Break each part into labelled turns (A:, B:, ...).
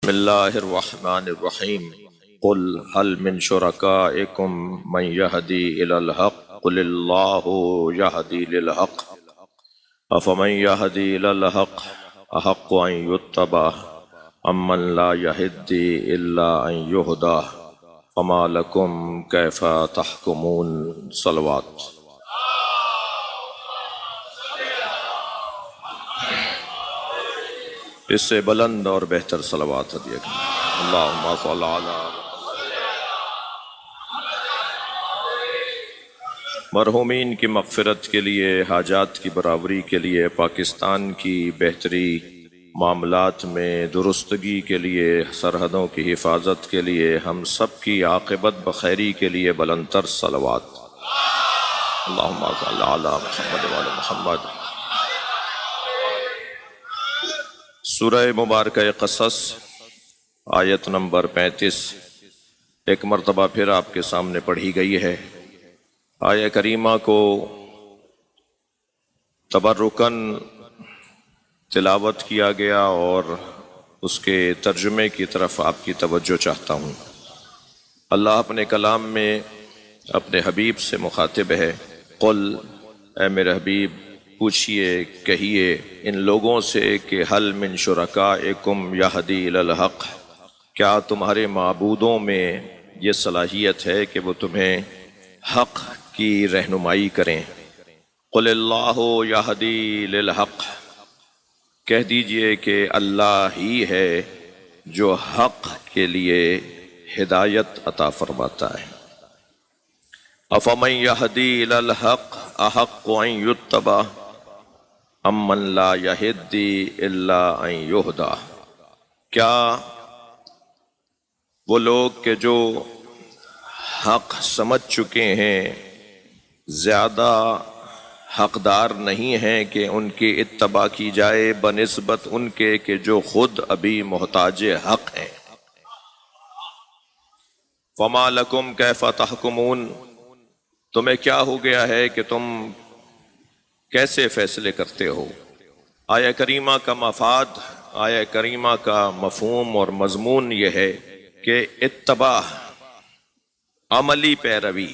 A: بسم اللہ الرحمن الرحیم قل هل من شرکائکم من یہدی الی الحق قل اللہ یہدی للحق افمن یہدی الی الحق احق ان یتبع امن لا یہدی الا ان یہدی فما لکم کیف تحکمون صلوات۔ اس سے بلند اور بہتر صلوات ہدیہ کریں۔ اللہم صل علی مرحومین کی مغفرت کے لیے، حاجات کی برابری کے لیے، پاکستان کی بہتری معاملات میں درستگی کے لیے، سرحدوں کی حفاظت کے لیے، ہم سب کی عاقبت بخیری کے لیے بلند تر صلوات۔ اللہم صل علی محمد وعلی محمد۔ سورہ مبارکہ قصص آیت نمبر 35 ایک مرتبہ پھر آپ کے سامنے پڑھی گئی ہے۔ آیہ کریمہ کو تبرکاً تلاوت کیا گیا اور اس کے ترجمے کی طرف آپ کی توجہ چاہتا ہوں۔ اللہ اپنے کلام میں اپنے حبیب سے مخاطب ہے، قل اے میرے حبیب پوچھئے، کہیے ان لوگوں سے کہ حل من شرکائکم یہدی الی الحق، کیا تمہارے معبودوں میں یہ صلاحیت ہے کہ وہ تمہیں حق کی رہنمائی کریں؟ قل اللہ یہدی للحق، کہہ دیجئے کہ اللہ ہی ہے جو حق کے لیے ہدایت عطا فرماتا ہے۔ افمن یہدی الی الحق احق ان یتبع امن لا یہدی الا ان یہدی، کیا وہ لوگ کہ جو حق سمجھ چکے ہیں زیادہ حقدار نہیں ہیں کہ ان کی اتباع کی جائے بنسبت ان کے کہ جو خود ابھی محتاج حق ہیں؟ فما لکم کیف تحکمون، تمہیں کیا ہو گیا ہے کہ تم کیسے فیصلے کرتے ہو؟ آیہ کریمہ کا مفاد، آیہ کریمہ کا مفہوم اور مضمون یہ ہے کہ اتباع، عملی پیروی،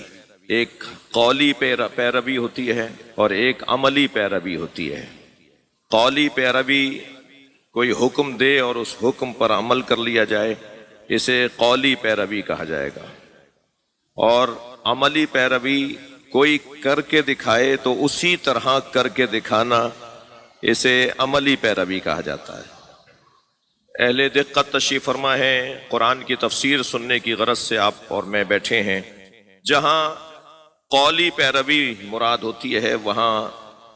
A: ایک قولی پیروی ہوتی ہے اور ایک عملی پیروی ہوتی ہے۔ قولی پیروی کوئی حکم دے اور اس حکم پر عمل کر لیا جائے، اسے قولی پیروی کہا جائے گا، اور عملی پیروی کوئی کر کے دکھائے تو اسی طرح کر کے دکھانا، اسے عملی پیروی کہا جاتا ہے۔ اہل دقت تشریف فرما ہے، قرآن کی تفسیر سننے کی غرض سے آپ اور میں بیٹھے ہیں۔ جہاں قولی پیروی مراد ہوتی ہے وہاں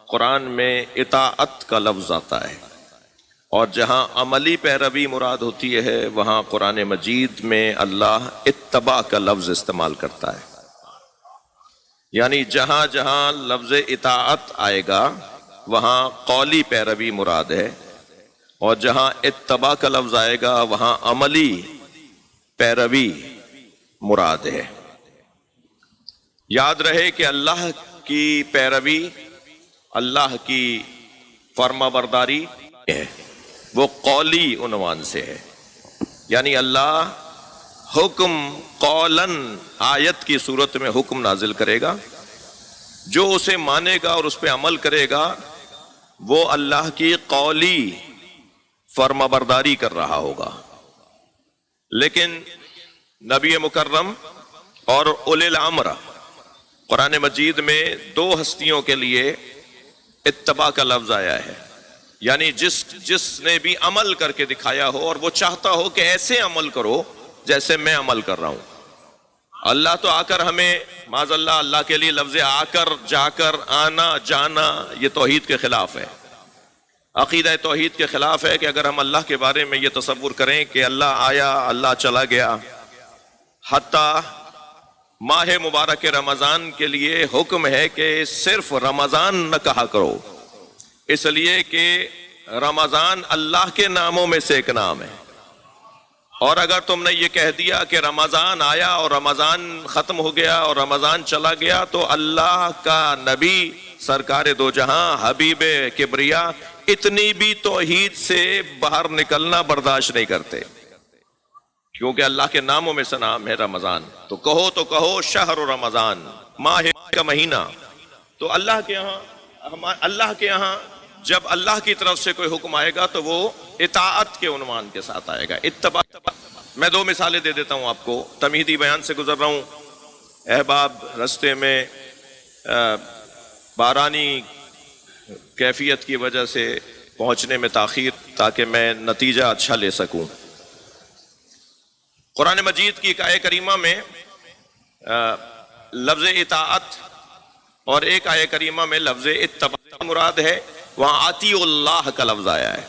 A: قرآن میں اطاعت کا لفظ آتا ہے، اور جہاں عملی پیروی مراد ہوتی ہے وہاں قرآن مجید میں اللہ اتباع کا لفظ استعمال کرتا ہے۔ یعنی جہاں جہاں لفظ اطاعت آئے گا وہاں قولی پیروی مراد ہے، اور جہاں اتباع کا لفظ آئے گا وہاں عملی پیروی مراد ہے۔ یاد رہے کہ اللہ کی پیروی، اللہ کی فرما برداری ہے، وہ قولی عنوان سے ہے، یعنی اللہ حکم قولاً آیت کی صورت میں حکم نازل کرے گا، جو اسے مانے گا اور اس پہ عمل کرے گا وہ اللہ کی قولی فرما برداری کر رہا ہوگا۔ لیکن نبی مکرم اور اولی الامر، قرآن مجید میں دو ہستیوں کے لیے اتباع کا لفظ آیا ہے، یعنی جس نے بھی عمل کر کے دکھایا ہو اور وہ چاہتا ہو کہ ایسے عمل کرو جیسے میں عمل کر رہا ہوں۔ اللہ تو آ کر ہمیں معاذ اللہ، اللہ کے لیے لفظ آ کر، جا کر، آنا، جانا، یہ توحید کے خلاف ہے، عقیدہ توحید کے خلاف ہے کہ اگر ہم اللہ کے بارے میں یہ تصور کریں کہ اللہ آیا، اللہ چلا گیا۔ حتیٰ ماہ مبارک رمضان کے لیے حکم ہے کہ صرف رمضان نہ کہا کرو، اس لیے کہ رمضان اللہ کے ناموں میں سے ایک نام ہے، اور اگر تم نے یہ کہہ دیا کہ رمضان آیا اور رمضان ختم ہو گیا اور رمضان چلا گیا تو اللہ کا نبی سرکار دو جہاں حبیب کبریا اتنی بھی توحید سے باہر نکلنا برداشت نہیں کرتے۔ کیونکہ اللہ کے ناموں میں سے نام ہے رمضان. تو کہو شہر رمضان، ماہ کا مہینہ. تو اللہ کے یہاں جب اللہ کی طرف سے کوئی حکم آئے گا تو وہ اطاعت کے عنوان کے ساتھ آئے گا، اتباع. میں دو مثالیں دے دیتا ہوں آپ کو، تمہیدی بیان سے گزر رہا ہوں. احباب رستے میں بارانی کیفیت کی وجہ سے پہنچنے میں تاخیر، تاکہ میں نتیجہ اچھا لے سکوں. قرآن مجید کی ایک آیہ کریمہ میں لفظ اطاعت اور ایک آیہ کریمہ میں لفظ اتباع مراد ہے. وہاں اطیعوا اللہ کا لفظ آیا ہے،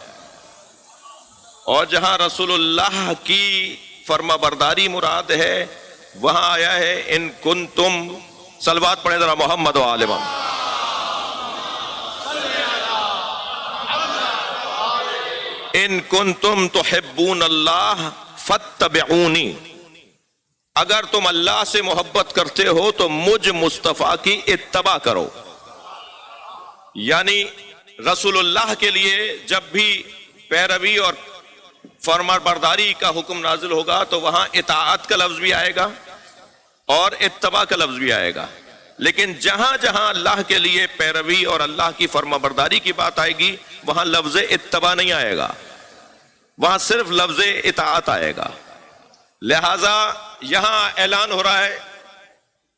A: اور جہاں رسول اللہ کی فرما برداری مراد ہے وہاں آیا ہے ان کنتم. صلوات پڑھیں ذرا محمد و آل محمد. ان کنتم تحبون اللہ فاتبعونی، اگر تم اللہ سے محبت کرتے ہو تو مجھ مصطفیٰ کی اتباع کرو. یعنی رسول اللہ کے لیے جب بھی پیروی اور فرما برداری کا حکم نازل ہوگا تو وہاں اطاعت کا لفظ بھی آئے گا اور اتباع کا لفظ بھی آئے گا. لیکن جہاں جہاں اللہ کے لیے پیروی اور اللہ کی فرما برداری کی بات آئے گی وہاں لفظ اتباع نہیں آئے گا، وہاں صرف لفظ اطاعت آئے گا. لہذا یہاں اعلان ہو رہا ہے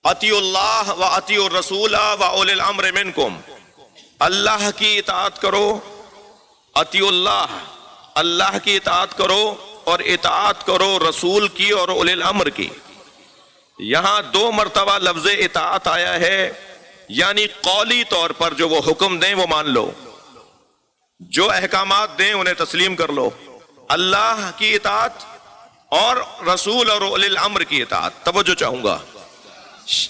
A: اطیعوا اللہ و اطیعوا الرسول و اولی الامر منکم. اللہ کی اطاعت کرو، اطیعوا اللہ، اللہ کی اطاعت کرو، اور اطاعت کرو رسول کی اور اولی الامر کی. یہاں دو مرتبہ لفظ اطاعت آیا ہے، یعنی قولی طور پر جو وہ حکم دیں وہ مان لو، جو احکامات دیں انہیں تسلیم کر لو. اللہ کی اطاعت اور رسول اور اولی الامر کی اطاعت. توجہ چاہوں گا،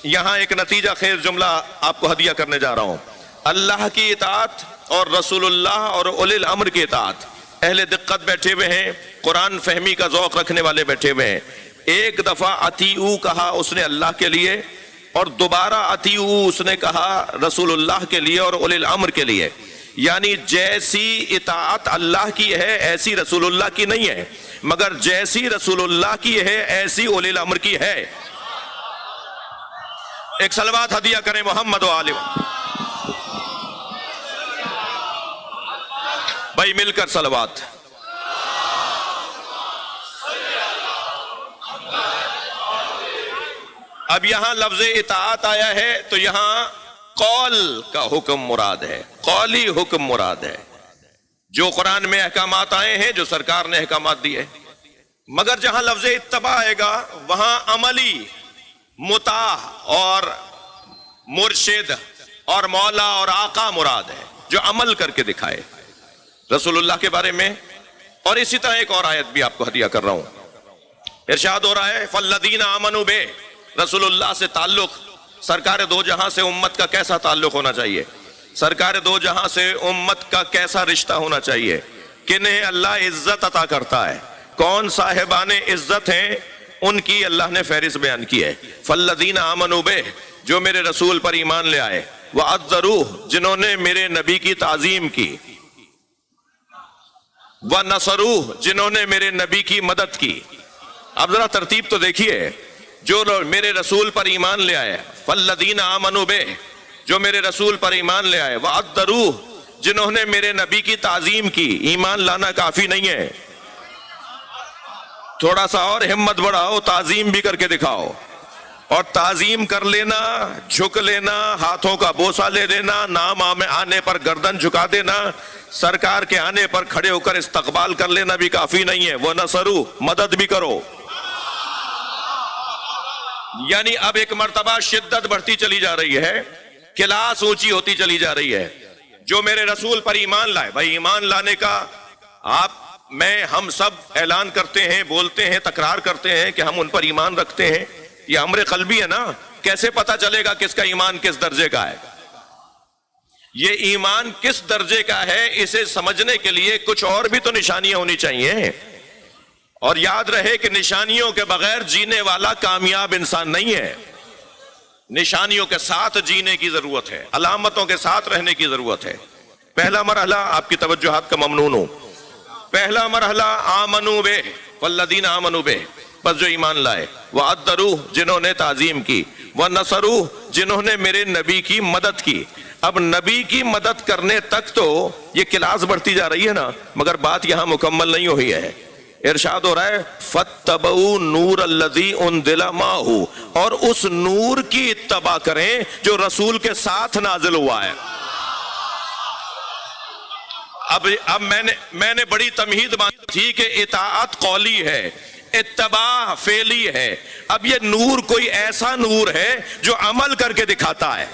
A: یہاں ایک نتیجہ خیز جملہ آپ کو ہدیہ کرنے جا رہا ہوں. اللہ کی اطاعت اور رسول اللہ اور اولی الامر کی اطاعت. اہل دقت بیٹھے ہوئے ہیں، قرآن فہمی کا ذوق رکھنے والے بیٹھے ہوئے ہیں. ایک دفعہ اطیعوا کہا اس نے اللہ کے لیے، اور دوبارہ اطیعوا اس نے کہا رسول اللہ کے لیے اور اولی الامر کے لیے. یعنی جیسی اطاعت اللہ کی ہے ایسی رسول اللہ کی نہیں ہے، مگر جیسی رسول اللہ کی ہے ایسی اولی الامر کی ہے. ایک صلوات ہدیہ کریں محمد و آل بھائی، مل کر صلوات. اب یہاں لفظ اطاعت آیا ہے تو یہاں قول کا حکم مراد ہے، قولی حکم مراد ہے. جو قرآن میں احکامات آئے ہیں، جو سرکار نے احکامات دیے. مگر جہاں لفظ اتباع آئے گا وہاں عملی مطاع اور مرشد اور مولا اور آقا مراد ہے، جو عمل کر کے دکھائے رسول اللہ کے بارے میں. اور اسی طرح ایک اور آیت بھی آپ کو ہدیہ کر رہا ہوں. ارشاد ہو رہا ہے فالذین آمنوا بہ، رسول اللہ سے تعلق سرکار دو جہاں سے امت کا کیسا تعلق ہونا چاہیے، سرکار دو جہاں سے امت کا کیسا رشتہ ہونا چاہیے، کنہیں اللہ عزت عطا کرتا ہے، کون صاحبان عزت ہیں، ان کی اللہ نے فہرست بیان کی ہے. فالذین آمنوا بہ، جو میرے رسول پر ایمان لے آئے، وعزروہ، جنہوں نے میرے نبی کی تعظیم کی، ونصروہ، جنہوں نے میرے نبی کی مدد کی. اب ذرا ترتیب تو دیکھیے، جو میرے رسول پر ایمان لے آئے، فالذین آمنوا بہ، جو میرے رسول پر ایمان لے آئے، وعزروہ، جنہوں نے میرے نبی کی تعظیم کی. ایمان لانا کافی نہیں ہے، تھوڑا سا اور ہمت بڑھاؤ، تعظیم بھی کر کے دکھاؤ. اور تعظیم کر لینا، جھک لینا، ہاتھوں کا بوسہ لے لینا، نام آنے پر گردن جھکا دینا، سرکار کے آنے پر کھڑے ہو کر استقبال کر لینا بھی کافی نہیں ہے. وہ نصرو، مدد بھی کرو. یعنی اب ایک مرتبہ شدت بڑھتی چلی جا رہی ہے، کلاس اونچی ہوتی چلی جا رہی ہے. جو میرے رسول پر ایمان لائے، بھائی ایمان لانے کا ہم سب اعلان کرتے ہیں، بولتے ہیں، تکرار کرتے ہیں کہ ہم ان پر ایمان رکھتے ہیں. یہ امر قلبی ہے نا، کیسے پتا چلے گا کس کا ایمان کس درجے کا ہے؟ یہ ایمان کس درجے کا ہے اسے سمجھنے کے لیے کچھ اور بھی تو نشانیاں ہونی چاہیے. اور یاد رہے کہ نشانیوں کے بغیر جینے والا کامیاب انسان نہیں ہے. نشانیوں کے ساتھ جینے کی ضرورت ہے، علامتوں کے ساتھ رہنے کی ضرورت ہے. پہلا مرحلہ آپ کی توجہات کا ممنون ہوں. پہلا مرحلہ آمنوا بہ، والذین آمنوا بہ، بس جو ایمان لائے، وَعَدَّرُوهُ جنہوں نے تعظیم کی، وَنَصَرُوهُ جنہوں نے میرے نبی کی مدد کی۔ اب نبی کی مدد کرنے تک تو یہ کلاس بڑھتی جا رہی ہے نا، مگر بات یہاں مکمل نہیں ہوئی ہے۔ ارشاد ہو رہا ہے فَاتَّبَعُوا نُورَ الَّذِي أُنزِلَ مَعَهُ، اور اس نور کی اتباع کریں جو رسول کے ساتھ نازل ہوا ہے۔ اب میں نے بڑی تمہید باندھی تھی کہ اطاعت قولی ہے، اتباع فعلی ہے۔ اب یہ نور کوئی ایسا نور ہے جو عمل کر کے دکھاتا ہے،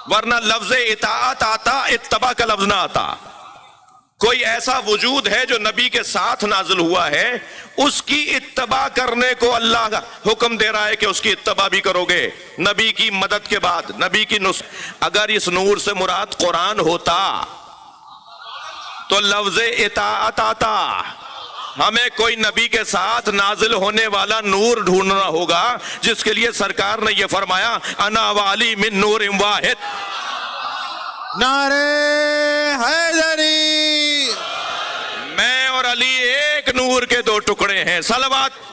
A: ورنہ لفظ اطاعت آتا، اتباع کا لفظ نہ آتا۔ کوئی ایسا وجود ہے جو نبی کے ساتھ نازل ہوا ہے، اس کی اتباع کرنے کو اللہ کا حکم دے رہا ہے کہ اس کی اتباع بھی کرو گے نبی کی مدد کے بعد، نبی کی نصرت۔ اگر اس نور سے مراد قرآن ہوتا تو لفظ اطاعت آتا۔ ہمیں کوئی نبی کے ساتھ نازل ہونے والا نور ڈھونڈنا ہوگا، جس کے لیے سرکار نے یہ فرمایا انا والی من نور واحد۔
B: نعرہ حیدری،
A: میں اور علی ایک نور کے دو ٹکڑے ہیں۔ صلوات۔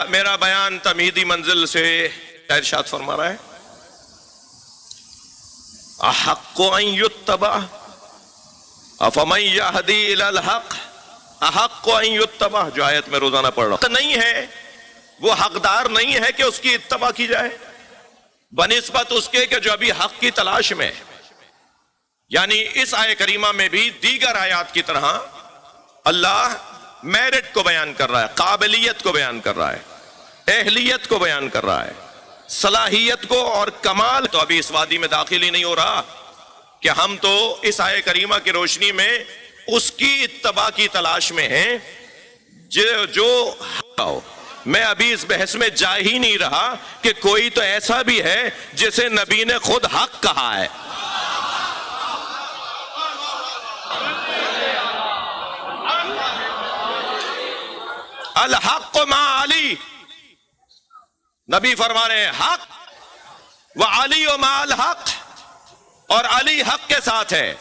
A: میرا بیان تمہیدی منزل سے ارشاد فرما رہا ہے احق ان یتبع افمن یہدی الی الحق احق ان یتبع، جو آیت میں روزانہ پڑھ رہا ہوں، نہیں ہے وہ حقدار نہیں ہے کہ اس کی اتباع کی جائے بنسبت اس کے کہ جو ابھی حق کی تلاش میں ہے۔ یعنی اس آیت کریمہ میں بھی دیگر آیات کی طرح اللہ میرٹ کو بیان کر رہا ہے، قابلیت کو بیان کر رہا ہے، اہلیت کو بیان کر رہا ہے، صلاحیت کو اور کمال۔ تو ابھی اس وادی میں داخل ہی نہیں ہو رہا کہ ہم تو اس آیت کریمہ کی روشنی میں اس کی اتباع کی تلاش میں ہیں جو میں ابھی اس بحث میں جا ہی نہیں رہا کہ کوئی تو ایسا بھی ہے جسے نبی نے خود حق کہا ہے۔ الحق مع علی، نبی فرما رہے ہیں حق وعلی مع الحق، اور علی حق کے ساتھ ہے۔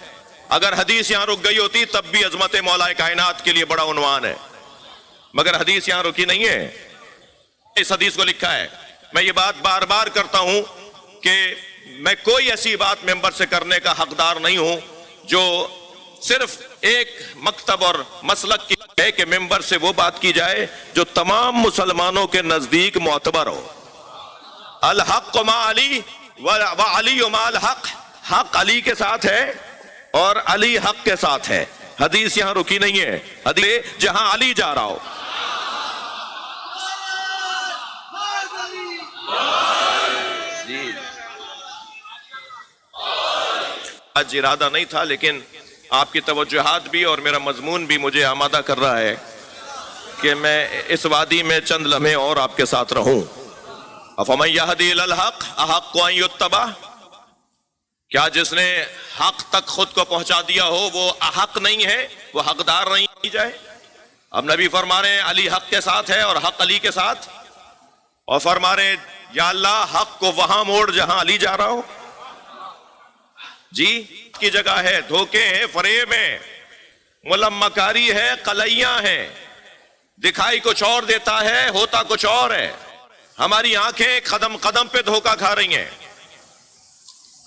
A: اگر حدیث یہاں رک گئی ہوتی تب بھی عظمت مولا کائنات کے لیے بڑا عنوان ہے، مگر حدیث یہاں رکی نہیں ہے۔ اس حدیث کو لکھا ہے، میں یہ بات بار بار کرتا ہوں کہ میں کوئی ایسی بات ممبر سے کرنے کا حقدار نہیں ہوں جو صرف ایک مکتب اور مسلک کی ہے کہ ممبر سے وہ بات کی جائے جو تمام مسلمانوں کے نزدیک معتبر ہو۔ الحق مع علی وعلی مع الحق، حق علی کے ساتھ ہے اور علی حق کے ساتھ ہے۔ حدیث یہاں رکی نہیں ہے، حدیث جہاں علی جا رہا ہو۔ جی آج ارادہ نہیں تھا، لیکن آپ کی توجہات بھی اور میرا مضمون بھی مجھے آمادہ کر رہا ہے کہ میں اس وادی میں چند لمحے اور آپ کے ساتھ رہوں۔ افمن یہدی الی الحق احق ان یتبع، کیا جس نے حق تک خود کو پہنچا دیا ہو وہ احق نہیں ہے، وہ حقدار نہیں کی جائے؟ اب نبی فرما رہے ہیں علی حق کے ساتھ ہے اور حق علی کے ساتھ، اور فرما رہے ہیں یا اللہ حق کو وہاں موڑ جہاں علی جا رہا ہو۔ جی کی جگہ ہے، دھوکے ہیں، فریب ہیں، ملمکاری ہے، قلیاں ہیں، دکھائی کچھ اور دیتا ہے ہوتا کچھ اور ہے۔ ہماری آنکھیں قدم قدم پہ دھوکہ کھا رہی ہیں۔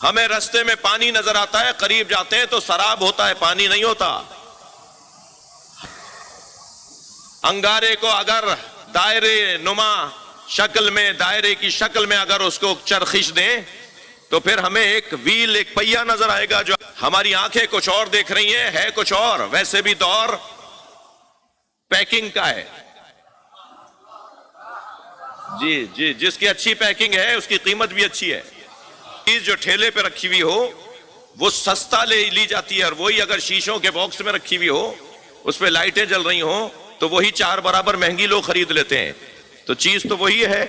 A: ہمیں رستے میں پانی نظر آتا ہے، قریب جاتے ہیں تو سراب ہوتا ہے، پانی نہیں ہوتا۔ انگارے کو اگر دائرے نما شکل میں، دائرے کی شکل میں اگر اس کو چرخش دیں تو پھر ہمیں ایک ویل، ایک پہیہ نظر آئے گا۔ جو ہماری آنکھیں کچھ اور دیکھ رہی ہیں، ہے کچھ اور۔ ویسے بھی دور پیکنگ کا ہے۔ جی جس کی اچھی پیکنگ ہے اس کی قیمت بھی اچھی ہے۔ چیز جو ٹھیلے پہ رکھی ہوئی ہو وہ سستا لی جاتی ہے، اور وہی اگر شیشوں کے باکس میں رکھی ہوئی ہو، اس پہ لائٹیں جل رہی ہوں، تو وہی 4 برابر مہنگی لوگ خرید لیتے ہیں۔ تو چیز تو وہی ہے،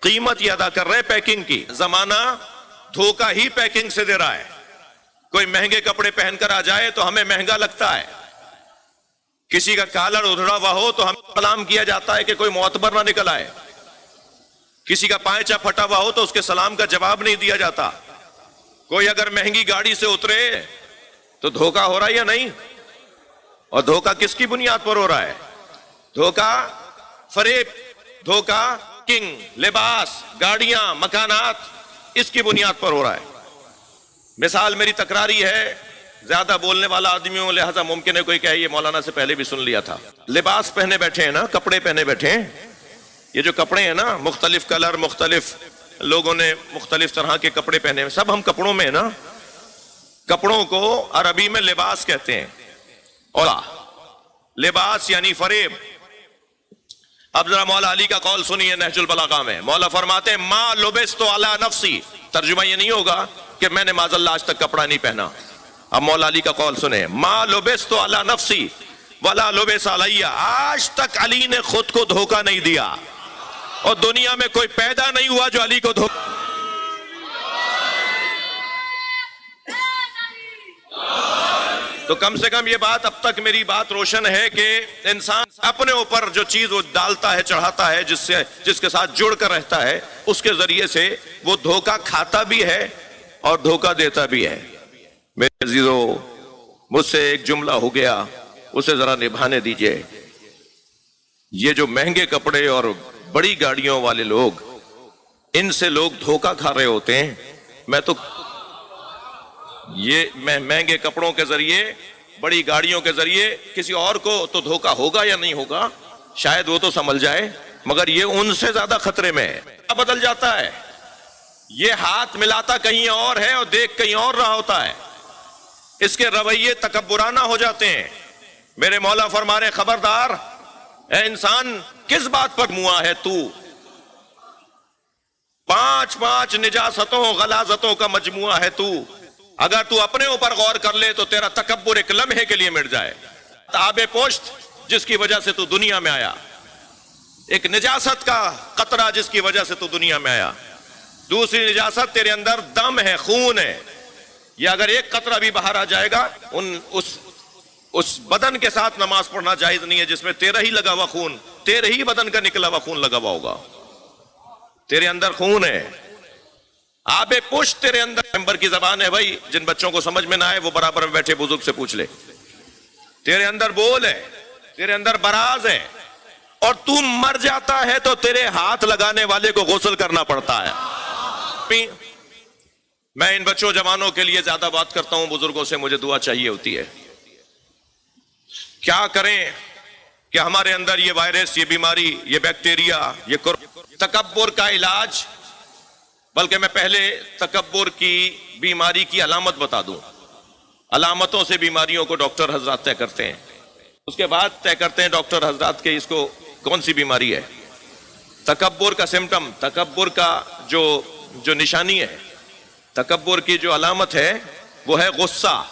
A: قیمت یہ ادا کر رہے ہیں پیکنگ کی۔ زمانہ دھوکہ ہی پیکنگ سے دے رہا ہے۔ کوئی مہنگے کپڑے پہن کر آ جائے تو ہمیں مہنگا لگتا ہے، کسی کا کالر ادھڑا ہوا ہو تو ہمیں سلام کیا جاتا ہے کہ کوئی معتبر نہ نکل آئے، کسی کا پائچہ پھٹا ہوا ہو تو اس کے سلام کا جواب نہیں دیا جاتا۔ کوئی اگر مہنگی گاڑی سے اترے تو دھوکہ ہو رہا ہے یا نہیں؟ اور دھوکہ کس کی بنیاد پر ہو رہا ہے؟ دھوکہ فریب، دھوکہ کنگ، لباس، گاڑیاں، مکانات، اس کی بنیاد پر ہو رہا ہے۔ مثال میری تکراری ہے، زیادہ بولنے والا آدمی ہوں، لہذا ممکن ہے کوئی کہے یہ مولانا سے پہلے بھی سن لیا تھا۔ لباس پہنے بیٹھے ہیں نا، کپڑے پہنے بیٹھے ہیں، یہ جو کپڑے ہیں نا، مختلف کلر، مختلف لوگوں نے مختلف طرح کے کپڑے پہنے ہیں، سب ہم کپڑوں میں ہیں نا۔ کپڑوں کو عربی میں لباس کہتے ہیں، اور لباس یعنی فریب۔ اب ذرا مولا علی کا قول سنیے نہج البلاغہ میں، مولا فرماتے ہیں ما لبست علی نفسی، ترجمہ یہ نہیں ہوگا کہ میں نے معاذ اللہ آج تک کپڑا نہیں پہنا۔ اب مولا علی کا قول سنیں، ما لبست علی نفسی ولا لبس علی، آج تک علی نے خود کو دھوکہ نہیں دیا، اور دنیا میں کوئی پیدا نہیں ہوا جو علی کو دھوکہ۔ تو کم سے کم یہ بات اب تک میری بات روشن ہے کہ انسان اپنے اوپر جو چیز وہ ڈالتا ہے، چڑھاتا ہے، جس کے ساتھ جڑ کر رہتا ہے، اس کے ذریعے سے وہ دھوکہ کھاتا بھی ہے اور دھوکہ دیتا بھی ہے۔ میرے عزیزو، مجھ سے ایک جملہ ہو گیا، اسے ذرا نبھانے دیجئے۔ یہ جو مہنگے کپڑے اور بڑی گاڑیوں والے لوگ، ان سے لوگ دھوکہ کھا رہے ہوتے ہیں۔ میں مہنگے کپڑوں کے ذریعے، بڑی گاڑیوں کے ذریعے کسی اور کو تو دھوکہ ہوگا یا نہیں ہوگا، شاید وہ تو سنبھل جائے، مگر یہ ان سے زیادہ خطرے میں ہے۔ بدل جاتا ہے، یہ ہاتھ ملاتا کہیں اور ہے اور دیکھ کہیں اور رہا ہوتا ہے، اس کے رویے تکبرانہ ہو جاتے ہیں۔ میرے مولا فرما رہے خبردار اے انسان، کس بات پر موا ہے تو؟ پانچ نجاستوں، غلاظتوں کا مجموعہ ہے تو۔ اگر تو اپنے اوپر غور کر لے تو تیرا تکبر ایک لمحے کے لیے مٹ جائے۔ آب پوشت جس کی وجہ سے تو دنیا میں آیا، ایک نجاست کا قطرہ جس کی وجہ سے تو دنیا میں آیا، دوسری نجاست تیرے اندر دم ہے، خون ہے، یہ اگر ایک قطرہ بھی باہر آ جائے گا، اس بدن کے ساتھ نماز پڑھنا جائز نہیں ہے جس میں تیرا ہی لگا ہوا خون، تیرے ہی بدن کا نکلا ہوا خون لگا ہوا ہوگا، تیرے اندر خون ہے، آب پشت تیرے اندر۔ ممبر کی زبان ہے بھائی، جن بچوں کو سمجھ میں نہ آئے وہ برابر میں بیٹھے بزرگ سے پوچھ لے۔ تیرے اندر بول ہے، تیرے اندر براز ہے، اور تو مر جاتا ہے تو تیرے ہاتھ لگانے والے کو غسل کرنا پڑتا ہے۔ میں ان بچوں جوانوں کے لیے زیادہ بات کرتا ہوں، بزرگوں سے مجھے دعا چاہیے ہوتی ہے۔ کیا کریں کہ ہمارے اندر یہ وائرس، یہ بیماری، یہ بیکٹیریا، یہ تکبر کا علاج، بلکہ میں پہلے تکبر کی بیماری کی علامت بتا دوں۔ علامتوں سے بیماریوں کو ڈاکٹر حضرات طے کرتے ہیں، اس کے بعد طے کرتے ہیں ڈاکٹر حضرات کہ اس کو کون سی بیماری ہے۔ تکبر کا سمٹم، تکبر کا جو نشانی ہے، تکبر کی جو علامت ہے وہ ہے غصہ۔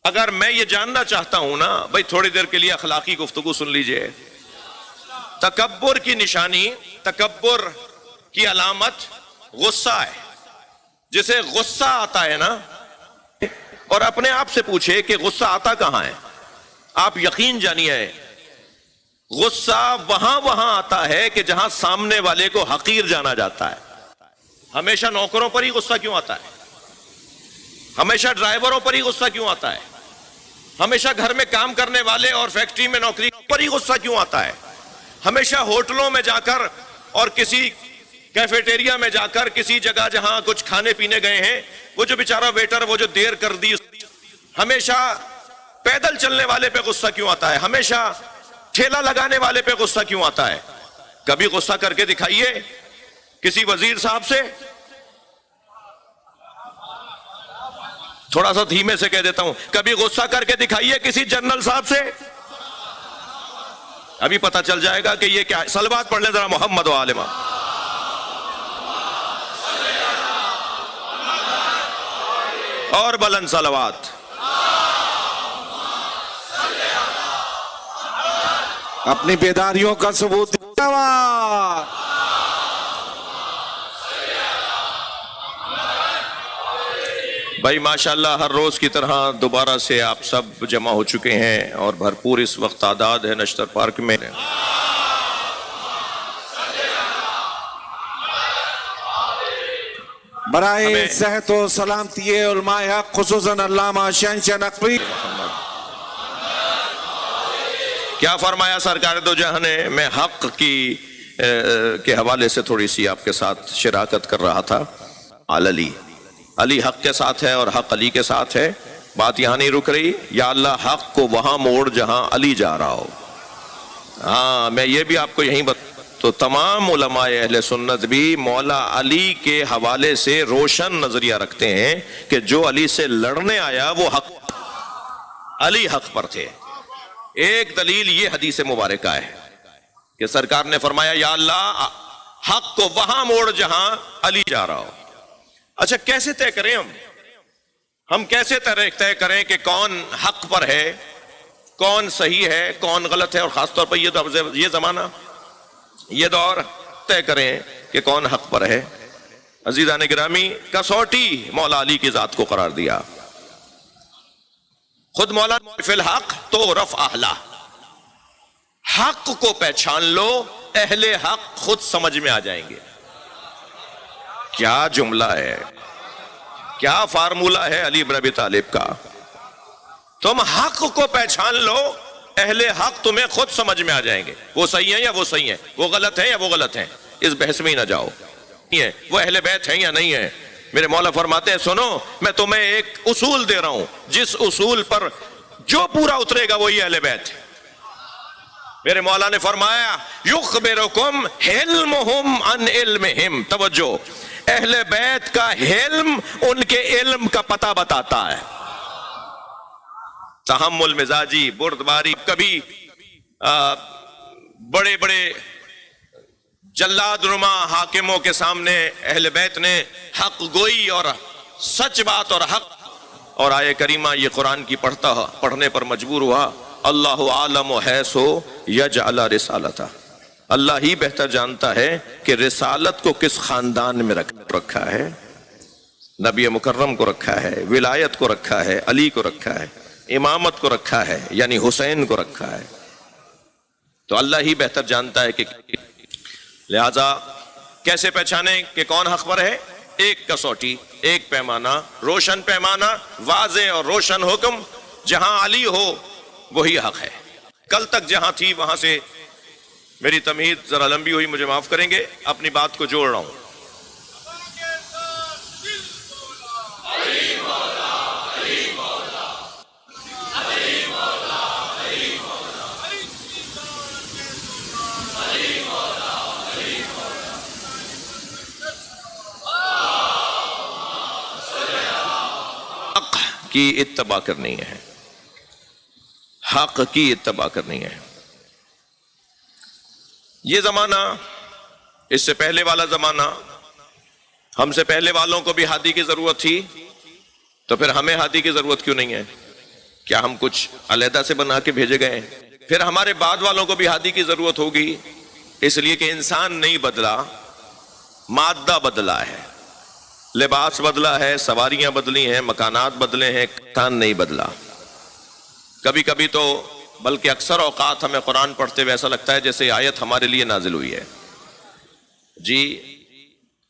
A: اگر میں یہ جاننا چاہتا ہوں نا بھائی، تھوڑی دیر کے لیے اخلاقی گفتگو سن لیجئے۔ تکبر کی نشانی، تکبر کی علامت غصہ ہے۔ جسے غصہ آتا ہے نا، اور اپنے آپ سے پوچھے کہ غصہ آتا کہاں ہے، آپ یقین جانیے غصہ وہاں آتا ہے کہ جہاں سامنے والے کو حقیر جانا جاتا ہے۔ ہمیشہ نوکروں پر ہی غصہ کیوں آتا ہے؟ ہمیشہ ڈرائیوروں پر ہی غصہ کیوں آتا ہے؟ ہمیشہ گھر میں کام کرنے والے اور فیکٹری میں نوکری پر ہی غصہ کیوں آتا ہے؟ ہمیشہ ہوٹلوں میں جا کر اور کسی کیفیٹیریا میں جا کر کسی جگہ جہاں کچھ کھانے پینے گئے ہیں، وہ جو بیچارہ ویٹر وہ جو دیر کر دی، ہمیشہ پیدل چلنے والے پہ غصہ کیوں آتا ہے؟ ہمیشہ ٹھیلا لگانے والے پہ غصہ کیوں آتا ہے؟ کبھی غصہ کر کے دکھائیے کسی وزیر صاحب سے۔ تھوڑا سا دھیمے سے کہہ دیتا ہوں، کبھی غصہ کر کے دکھائیے کسی جنرل صاحب سے۔ ابھی پتہ چل جائے گا کہ یہ کیا ہے۔ صلوات پڑھ لیں ذرا محمد و آل محمد۔ اور بلند صلوات۔
B: اپنی بیداریوں کا ثبوت
A: بھائی ماشاءاللہ ہر روز کی طرح دوبارہ سے آپ سب جمع ہو چکے ہیں اور بھرپور اس وقت تعداد ہے نشتر پارک میں۔
B: برائے
A: ہمیں
B: صحت و سلامتی علماء حق خصوصاً علامہ شہنشاہ نقوی
A: کیا فرمایا سرکار دو جہاں نے؟ میں حق کے حوالے سے تھوڑی سی آپ کے ساتھ شراکت کر رہا تھا. علی حق کے ساتھ ہے اور حق علی کے ساتھ ہے. بات یہاں نہیں رک رہی. یا اللہ حق کو وہاں موڑ جہاں علی جا رہا ہو. ہاں میں یہ بھی آپ کو یہیں تو تمام علماء اہل سنت بھی مولا علی کے حوالے سے روشن نظریہ رکھتے ہیں کہ جو علی سے لڑنے آیا وہ علی حق پر تھے. ایک دلیل یہ حدیث مبارکہ ہے کہ سرکار نے فرمایا یا اللہ حق کو وہاں موڑ جہاں علی جا رہا ہو. اچھا کیسے طے کریں ہم کیسے طے کریں کہ کون حق پر ہے، کون صحیح ہے، کون غلط ہے؟ اور خاص طور پر یہ زمانہ، یہ دور طے کریں کہ کون حق پر ہے. عزیزان گرامی، کسوٹی مولا علی کی ذات کو قرار دیا. خود مولا فی الحق تو رف اہلا، حق کو پہچان لو، اہل حق خود سمجھ میں آ جائیں گے. کیا جملہ ہے، کیا فارمولہ ہے علی بن ابی طالب کا. تم حق کو پہچان لو، اہل حق تمہیں خود سمجھ میں آ جائیں گے. وہ صحیح ہیں یا وہ صحیح ہیں، وہ غلط ہیں یا وہ غلط ہیں. اس بحث میں ہی نہ جاؤ وہ اہل بیت ہیں یا نہیں ہیں. میرے مولا فرماتے ہیں سنو میں تمہیں ایک اصول دے رہا ہوں، جس اصول پر جو پورا اترے گا وہی اہل بیت ہے. میرے مولا نے فرمایا یخبرکم حلمہم عن علمہم. توجہ، اہل بیت کا حلم ان کے علم کا پتہ بتاتا ہے. تحمل مزاجی، بردباری، کبھی بڑے بڑے جلاد نما حاکموں کے سامنے اہل بیت نے حق گوئی اور سچ بات اور حق اور آیہ کریمہ یہ قرآن کی پڑھنے پر مجبور ہوا. اللہ عالم حیث یجعل رسالتہ، اللہ ہی بہتر جانتا ہے کہ رسالت کو کس خاندان میں رکھا ہے. نبی مکرم کو رکھا ہے، ولایت کو رکھا ہے، علی کو رکھا ہے، امامت کو رکھا ہے یعنی حسین کو رکھا ہے. تو اللہ ہی بہتر جانتا ہے کہ لہذا کیسے پہچانے کہ کون حق پر ہے؟ ایک کسوٹی، ایک پیمانہ، روشن پیمانہ، واضح اور روشن حکم. جہاں علی ہو وہی حق ہے. کل تک جہاں تھی وہاں سے میری تمہید ذرا لمبی ہوئی، مجھے معاف کریں گے، اپنی بات کو جوڑ رہا ہوں. کی اتباع کرنی ہے، حق کی اتباع کرنی ہے. یہ زمانہ، اس سے پہلے والا زمانہ، ہم سے پہلے والوں کو بھی ہادی کی ضرورت تھی، تو پھر ہمیں ہادی کی ضرورت کیوں نہیں ہے؟ کیا ہم کچھ علیحدہ سے بنا کے بھیجے گئے ہیں؟ پھر ہمارے بعد والوں کو بھی ہادی کی ضرورت ہوگی، اس لیے کہ انسان نہیں بدلا، مادہ بدلا ہے، لباس بدلا ہے، سواریاں بدلی ہیں، مکانات بدلے ہیں، انسان نہیں بدلا. کبھی کبھی تو بلکہ اکثر اوقات ہمیں قرآن پڑھتے ہوئے ایسا لگتا ہے جیسے آیت ہمارے لیے نازل ہوئی ہے. جی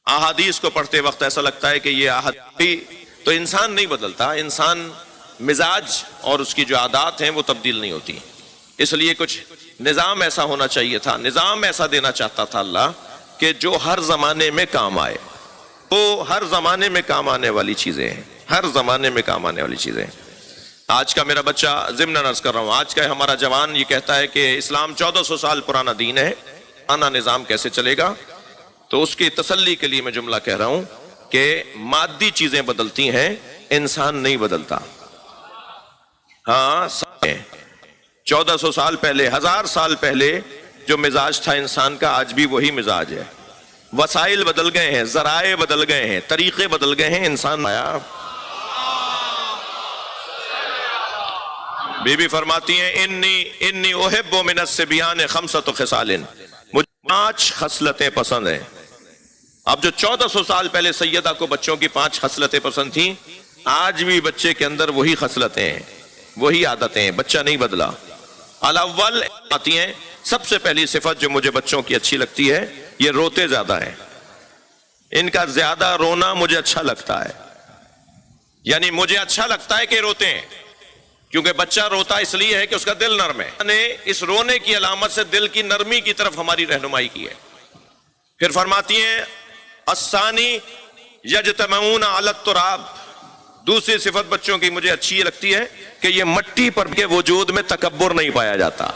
A: احادیث کو پڑھتے وقت ایسا لگتا ہے کہ یہ احادیث، تو انسان نہیں بدلتا، انسان مزاج اور اس کی جو عادات ہیں وہ تبدیل نہیں ہوتی. اس لیے کچھ نظام ایسا ہونا چاہیے تھا، نظام ایسا دینا چاہتا تھا اللہ کہ جو ہر زمانے میں کام آئے. وہ ہر زمانے میں کام آنے والی چیزیں ہیں، ہر زمانے میں کام آنے والی چیزیں. آج کا میرا بچہ ضمن عرض کر رہا ہوں، آج کا ہمارا جوان یہ کہتا ہے کہ اسلام 1400 سال پرانا دین ہے، آنا نظام کیسے چلے گا؟ تو اس کی تسلی کے لیے میں جملہ کہہ رہا ہوں کہ مادی چیزیں بدلتی ہیں، انسان نہیں بدلتا. ہاں 1400 سال پہلے، 1000 سال پہلے جو مزاج تھا انسان کا آج بھی وہی مزاج ہے. وسائل بدل گئے ہیں، ذرائع بدل گئے ہیں، طریقے بدل گئے ہیں. انسان آیا، بی بی فرماتی ہیں انی احب من الصبیان خمسۃ خصال، مجھے 5 خصلتیں پسند ہیں. اب جو 1400 سال پہلے سیدہ کو بچوں کی 5 خصلتیں پسند تھیں، آج بھی بچے کے اندر وہی خصلتیں ہیں، وہی عادتیں ہیں، بچہ نہیں بدلا. الاول آتی ہیں، سب سے پہلی صفت جو مجھے بچوں کی اچھی لگتی ہے، یہ روتے زیادہ ہیں. ان کا زیادہ رونا مجھے اچھا لگتا ہے، یعنی مجھے اچھا لگتا ہے کہ روتے ہیں، کیونکہ بچہ روتا اس لیے ہے کہ اس کا دل نرم ہے۔ نے اس رونے کی علامت سے دل کی نرمی کی طرف ہماری رہنمائی کی ہے۔ پھر فرماتی ہیں الثانی یجتمعون علی التراب، دوسری صفت بچوں کی مجھے اچھی لگتی ہے کہ یہ مٹی پر کے وجود میں تکبر نہیں پایا جاتا،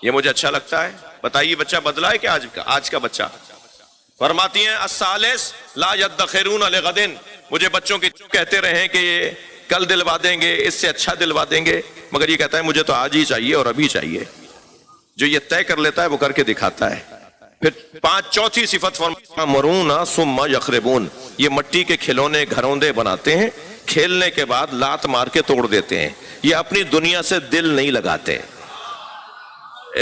A: یہ مجھے اچھا لگتا ہے۔ بتائیے بچہ بدلا ہے کہ آج کا بچہ؟ فرماتی ہیں الثالث لا یدخرون لغد، مجھے بچوں کی کہتے رہیں کہ یہ کل دلوا دیں گے، اس سے اچھا دلوا دیں گے، مگر یہ کہتا ہے مجھے تو آج ہی چاہیے اور ابھی چاہیے۔ جو یہ طے کر لیتا ہے وہ کر کے دکھاتا ہے۔ پھر چوتھی صفت فرمایا مرون ثم یخربون، یہ مٹی کے کھلونے گھروندے بناتے ہیں، کھیلنے کے بعد لات مار کے توڑ دیتے ہیں، یہ اپنی دنیا سے دل نہیں لگاتے،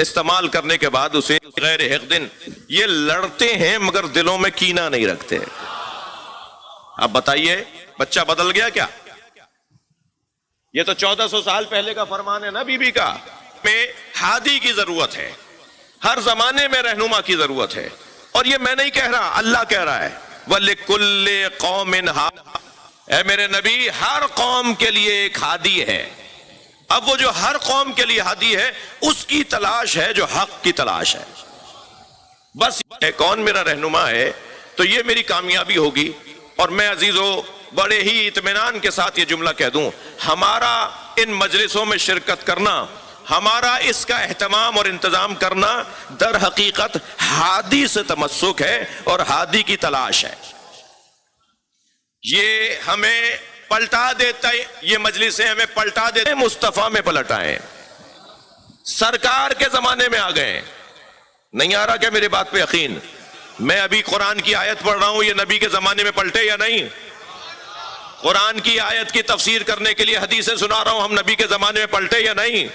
A: استعمال کرنے کے بعد اسے غیر حقدن، یہ لڑتے ہیں مگر دلوں میں کینہ نہیں رکھتے۔ اب بتائیے بچہ بدل گیا کیا؟ یہ تو 1400 سال پہلے کا فرمان ہے نا بی بی کا۔ میں ہادی کی ضرورت ہے، ہر زمانے میں رہنما کی ضرورت ہے، اور یہ میں نہیں کہہ رہا، اللہ کہہ رہا ہے وَلِكُلِّ قَوْمٍ ہَادٍ، اے میرے نبی ہر قوم کے لیے ایک ہادی ہے۔ اب وہ جو ہر قوم کے لیے ہادی ہے اس کی تلاش ہے جو حق کی تلاش ہے، بس کون میرا رہنما ہے تو یہ میری کامیابی ہوگی۔ اور میں عزیزو بڑے ہی اطمینان کے ساتھ یہ جملہ کہہ دوں، ہمارا ان مجلسوں میں شرکت کرنا، ہمارا اس کا اہتمام اور انتظام کرنا در حقیقت ہادی سے تمسک ہے اور ہادی کی تلاش ہے۔ یہ ہمیں پلٹا دیتا ہے، یہ مجلسیں ہمیں پلٹا دیتے ہیں، مصطفیٰ میں پلٹائیں، سرکار کے زمانے میں آ گئے۔ نہیں آ رہا کیا میری بات پہ یقین؟ میں ابھی قرآن کی آیت پڑھ رہا ہوں، یہ نبی کے زمانے میں پلٹے یا نہیں؟ قرآن کی آیت کی تفسیر کرنے کے لیے حدیثیں سنا رہا ہوں، ہم نبی کے زمانے میں پلٹے یا نہیں؟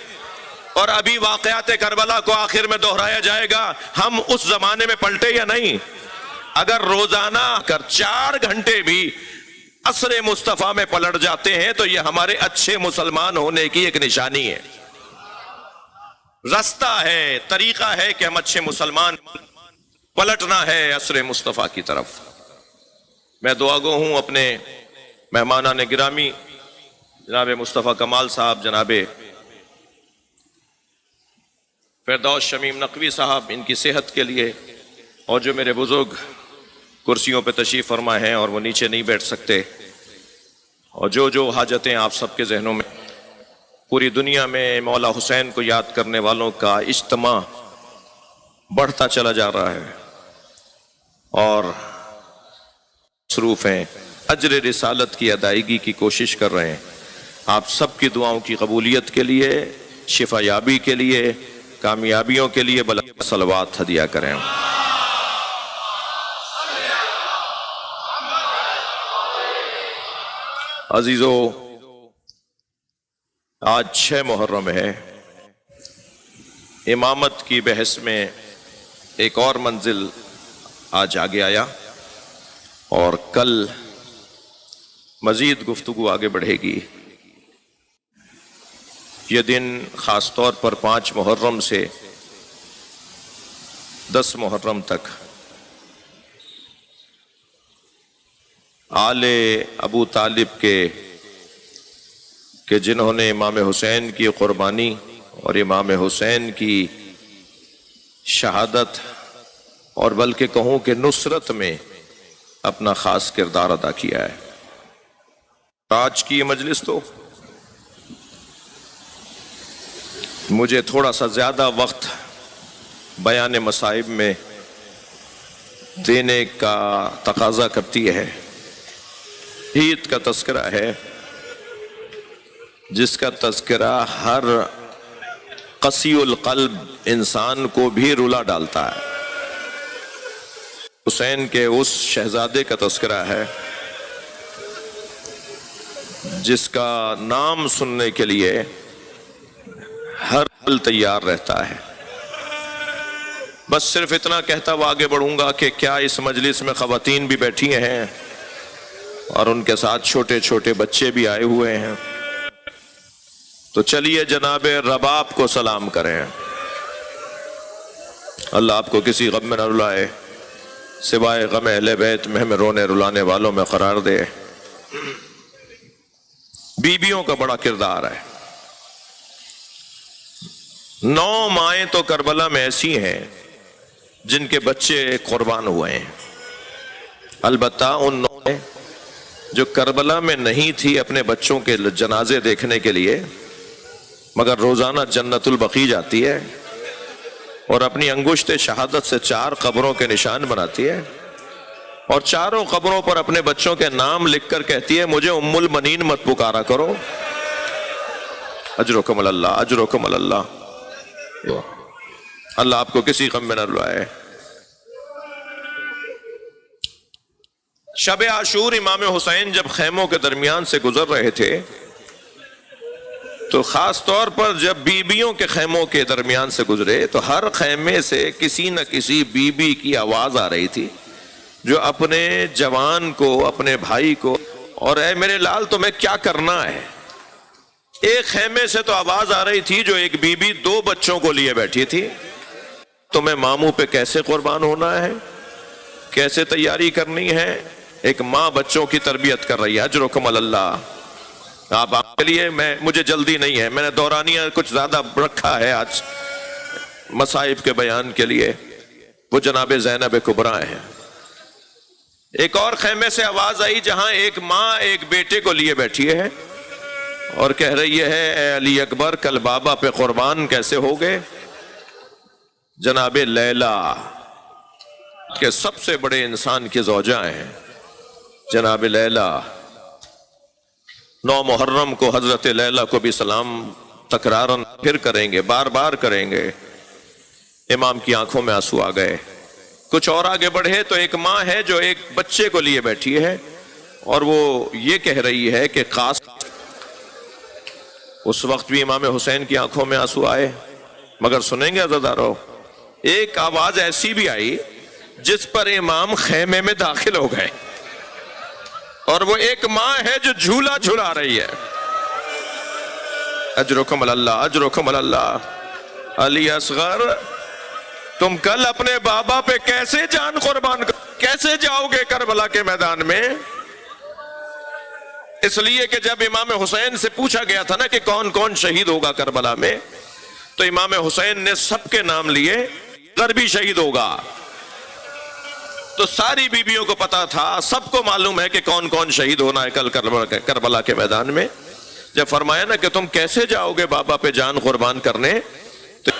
A: اور ابھی واقعات کربلا کو آخر میں دہرایا جائے گا، ہم اس زمانے میں پلٹے یا نہیں؟ اگر روزانہ 4 گھنٹے بھی عصر مصطفیٰ میں پلٹ جاتے ہیں تو یہ ہمارے اچھے مسلمان ہونے کی ایک نشانی ہے، رستہ ہے، طریقہ ہے کہ ہم اچھے مسلمان، پلٹنا ہے عصر مصطفیٰ کی طرف۔ میں دعا گو ہوں اپنے مہمانان گرامی جناب مصطفیٰ کمال صاحب، جناب فردوس شمیم نقوی صاحب، ان کی صحت کے لیے، اور جو میرے بزرگ کرسیوں پہ تشریف فرما ہیں اور وہ نیچے نہیں بیٹھ سکتے، اور جو حاجتیں آپ سب کے ذہنوں میں، پوری دنیا میں مولا حسین کو یاد کرنے والوں کا اجتماع بڑھتا چلا جا رہا ہے اور مصروف ہیں، اجر رسالت کی ادائیگی کی کوشش کر رہے ہیں۔ آپ سب کی دعاؤں کی قبولیت کے لیے، شفا یابی کے لیے، کامیابیوں کے لیے بلند صلوات ہدیہ کریں۔ عزیزو، آج 6 محرم ہے، امامت کی بحث میں ایک اور منزل آج آگے آیا، اور کل مزید گفتگو آگے بڑھے گی۔ یہ دن خاص طور پر 5 محرم سے 10 محرم تک آل ابو طالب کہ جنہوں نے امام حسین کی قربانی اور امام حسین کی شہادت اور بلکہ کہوں کہ نصرت میں اپنا خاص کردار ادا کیا ہے۔ آج کی یہ مجلس تو مجھے تھوڑا سا زیادہ وقت بیان مصائب میں دینے کا تقاضا کرتی ہے۔ عید کا تذکرہ ہے جس کا تذکرہ ہر قسی القلب انسان کو بھی رلا ڈالتا ہے۔ حسین کے اس شہزادے کا تذکرہ ہے جس کا نام سننے کے لیے ہر پل تیار رہتا ہے۔ بس صرف اتنا کہتا ہوا آگے بڑھوں گا کہ کیا اس مجلس میں خواتین بھی بیٹھی ہیں اور ان کے ساتھ چھوٹے چھوٹے بچے بھی آئے ہوئے ہیں، تو چلیے جناب رباب کو سلام کریں۔ اللہ آپ کو کسی غم میں نہ رلائے، سوائے غم اہل بیت میں ہمیں رونے رلانے والوں میں قرار دے۔ بیویوں کا بڑا کردار ہے۔ 9 مائیں تو کربلا میں ایسی ہیں جن کے بچے قربان ہوئے ہیں، البتہ ان 9 میں جو کربلا میں نہیں تھی اپنے بچوں کے جنازے دیکھنے کے لیے، مگر روزانہ جنت البقیع جاتی ہے اور اپنی انگشت شہادت سے 4 قبروں کے نشان بناتی ہے اور 4 قبروں پر اپنے بچوں کے نام لکھ کر کہتی ہے مجھے ام المنین مت پکارا کرو، اجرکم اللہ، اجرکم اللہ۔ اللہ آپ کو کسی غم میں نہ رلائے۔ شب عاشور امام حسین جب خیموں کے درمیان سے گزر رہے تھے تو خاص طور پر جب بیویوں کے خیموں کے درمیان سے گزرے تو ہر خیمے سے کسی نہ کسی بیوی کی آواز آ رہی تھی جو اپنے جوان کو، اپنے بھائی کو، اور اے میرے لال تمہیں کیا کرنا ہے۔ ایک خیمے سے تو آواز آ رہی تھی جو ایک بیوی 2 بچوں کو لیے بیٹھی تھی، تمہیں ماموں پہ کیسے قربان ہونا ہے، کیسے تیاری کرنی ہے۔ ایک ماں بچوں کی تربیت کر رہی ہے، اجرکم اللہ۔ آپ کے لیے مجھے جلدی نہیں ہے، میں نے دورانیہ کچھ زیادہ رکھا ہے آج مصائب کے بیان کے لیے، وہ جناب زینب کبریٰ ہیں۔ ایک اور خیمے سے آواز آئی جہاں ایک ماں ایک بیٹے کو لیے بیٹھی ہے اور کہہ رہی ہے اے علی اکبر کل بابا پہ قربان کیسے ہوگے۔ جناب لیلا کے سب سے بڑے انسان کی زوجہ ہیں، جناب لیلا۔ 9 محرم کو حضرت لیلا کو بھی سلام تکرارن پھر کریں گے، بار بار کریں گے۔ امام کی آنکھوں میں آنسو آ گئے۔ کچھ اور آگے بڑھے تو ایک ماں ہے جو ایک بچے کو لیے بیٹھی ہے اور وہ یہ کہہ رہی ہے کہ کاش۔ اس وقت بھی امام حسین کی آنکھوں میں آنسو آئے، مگر سنیں گے عزادارو، ایک آواز ایسی بھی آئی جس پر امام خیمے میں داخل ہو گئے اور وہ ایک ماں ہے جو جھولا جھلا رہی ہے۔ اجرکم اللہ، اجرکم اللہ۔ علی اصغر تم کل اپنے بابا پہ کیسے جان قربان کیسے جاؤ گے کربلا کے میدان میں؟ اس لیے کہ جب امام حسین سے پوچھا گیا تھا نا کہ کون کون شہید ہوگا کربلا میں، تو امام حسین نے سب کے نام لیے، اگر بھی شہید ہوگا۔ تو ساری بیویوں کو پتا تھا، سب کو معلوم ہے کہ کون کون شہید ہونا ہے کل کربلا کے میدان میں۔ جب فرمایا نا کہ تم کیسے جاؤ گے بابا پہ جان قربان کرنے، تو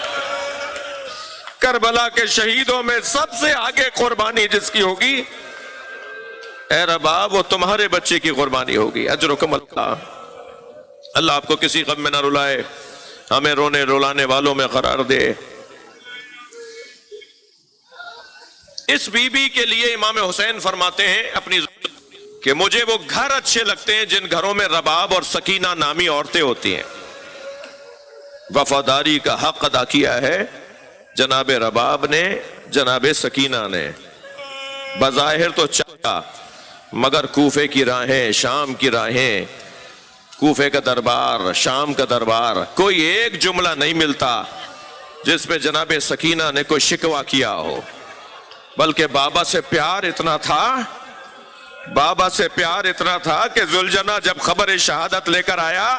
A: کربلا کے شہیدوں میں سب سے آگے قربانی جس کی ہوگی، اے ربا وہ تمہارے بچے کی قربانی ہوگی۔ اجرکم اللہ۔ اللہ آپ کو کسی غم میں نہ رلائے، ہمیں رونے رلانے والوں میں قرار دے۔ اس بی بی کے لیے امام حسین فرماتے ہیں اپنی کہ مجھے وہ گھر اچھے لگتے ہیں جن گھروں میں رباب اور سکینہ نامی عورتیں ہوتی ہیں۔ وفاداری کا حق ادا کیا ہے جناب رباب نے، جناب سکینہ نے۔ بظاہر تو چاہا، مگر کوفے کی راہیں، شام کی راہیں، کوفے کا دربار، شام کا دربار، کوئی ایک جملہ نہیں ملتا جس پہ جناب سکینہ نے کوئی شکوہ کیا ہو، بلکہ بابا سے پیار اتنا تھا، بابا سے پیار اتنا تھا کہ ذوالجناح جب خبر شہادت لے کر آیا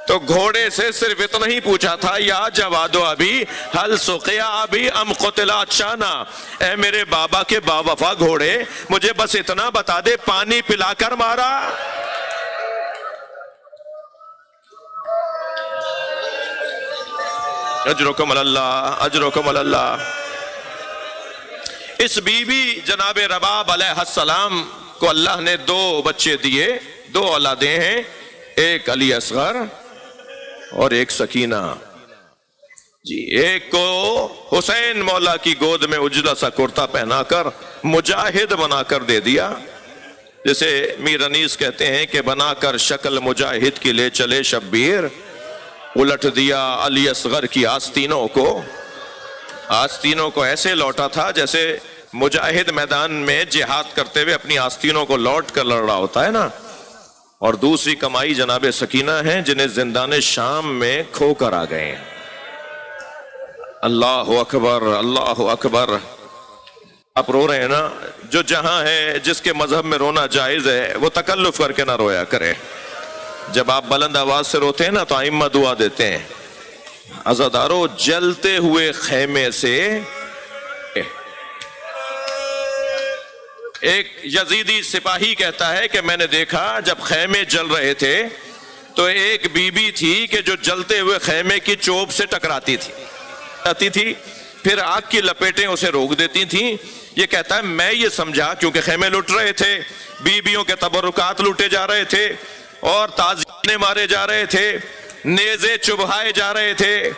A: تو گھوڑے سے صرف اتنا ہی پوچھا تھا یا جواد ابی حل سقیا ابی ام قتلا عطشانا، اے میرے بابا کے باوفا گھوڑے مجھے بس اتنا بتا دے پانی پلا کر مارا۔ اجرکم اللہ، اجرکم اللہ۔ اس بی بی جناب رباب علیہ السلام کو اللہ نے 2 بچے دیے، 2 اولادیں ہیں، ایک علی اصغر اور ایک سکینہ جی۔ ایک کو حسین مولا کی گود میں اجلا سا کرتا پہنا کر مجاہد بنا کر دے دیا، جسے میر انیس کہتے ہیں کہ بنا کر شکل مجاہد کی لے چلے شبیر، الٹ دیا علی اصغر کی آستینوں کو۔ آستینوں کو ایسے لوٹا تھا جیسے مجاہد میدان میں جہاد کرتے ہوئے اپنی آستینوں کو لوٹ کر لڑ رہا ہوتا ہے نا۔ اور دوسری کمائی جناب سکینہ ہیں جنہیں زندان شام میں کھو کر آ گئے ہیں۔ اللہ اکبر، اللہ اکبر۔ آپ رو رہے ہیں نا, جو جہاں ہے جس کے مذہب میں رونا جائز ہے وہ تکلف کر کے نہ رویا کرے. جب آپ بلند آواز سے روتے ہیں نا تو ائمہ دعا دیتے ہیں, عزادارو جلتے ہوئے خیمے سے. ایک یزیدی سپاہی کہتا ہے کہ میں نے دیکھا جب خیمے جل رہے تھے تو ایک بی بی تھی کہ جو جلتے ہوئے خیمے کی چوب سے ٹکراتی تھی, پھر آگ کی لپیٹیں اسے روک دیتی تھیں. یہ کہتا ہے میں یہ سمجھا کیونکہ خیمے لٹ رہے تھے, بیویوں کے تبرکات لوٹے جا رہے تھے اور تعزیے مارے جا رہے تھے, نیزے چبھائے جا رہے تھے.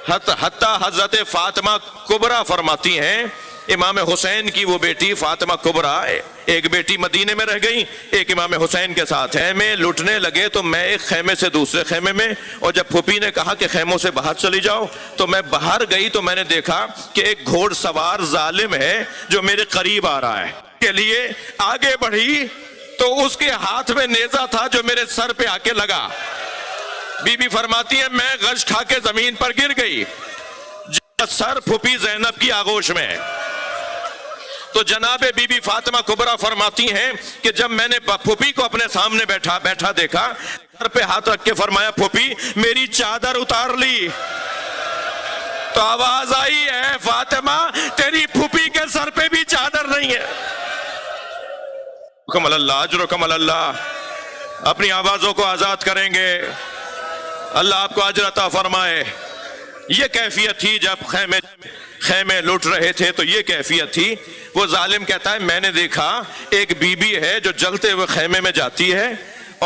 A: حتیٰ حضرت فاطمہ کبریٰ فرماتی ہیں, امام حسین کی وہ بیٹی فاطمہ کبریٰ, ایک بیٹی مدینے میں رہ گئی, ایک امام حسین کے ساتھ. خیمے لٹنے لگے تو میں ایک خیمے سے دوسرے خیمے میں, اور جب پھوپھی نے کہا کہ خیموں سے باہر چلی جاؤ تو میں باہر گئی تو میں نے دیکھا کہ ایک گھوڑ سوار ظالم ہے جو میرے قریب آ رہا ہے. کے لیے آگے بڑھی تو اس کے ہاتھ میں نیزہ تھا جو میرے سر پہ آ کے لگا. بی بی فرماتی ہے میں غش کھا کے زمین پر گر گئی, سر پھوپھی زینب کی آغوش میں. تو جناب بی بی فاطمہ کبریٰ فرماتی ہیں کہ جب میں نے پھوپھی کو اپنے سامنے بیٹھا دیکھا, سر پہ ہاتھ رکھ کے فرمایا پھوپھی میری چادر اتار لی. تو آواز آئی ہے فاطمہ تیری پھوپھی کے سر پہ بھی چادر نہیں ہے. کمل اللہ اجرکم اللہ, اپنی آوازوں کو آزاد کریں گے, اللہ آپ کو اجر عطا فرمائے. یہ کیفیت تھی جب خیمے لٹ رہے تھے, تو یہ کیفیت تھی. وہ ظالم کہتا ہے میں نے دیکھا ایک بی بی ہے جو جلتے ہوئے خیمے میں جاتی ہے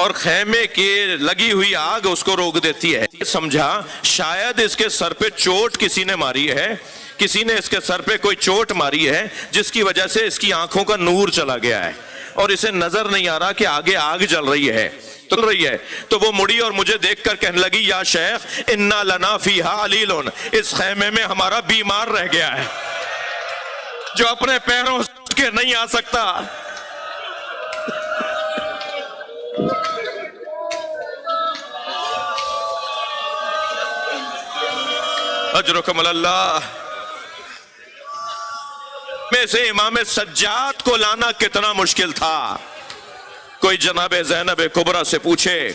A: اور خیمے کی لگی ہوئی آگ اس کو روک دیتی ہے. سمجھا شاید اس کے سر پہ چوٹ کسی نے ماری ہے, کسی نے اس کے سر پہ کوئی چوٹ ماری ہے جس کی وجہ سے اس کی آنکھوں کا نور چلا گیا ہے اور اسے نظر نہیں آ رہا کہ آگے آگ جل رہی ہے. تو وہ مڑی اور مجھے دیکھ کر کہنے لگی یا شیخ انا لنا فیہا علیل, اس خیمے میں ہمارا بیمار رہ گیا ہے جو اپنے پیروں سے اٹھ کے نہیں آ سکتا. اجرکم اللہ. میں سے امام سجاد کو لانا کتنا مشکل تھا, کوئی جناب زینب کبریٰ سے پوچھے.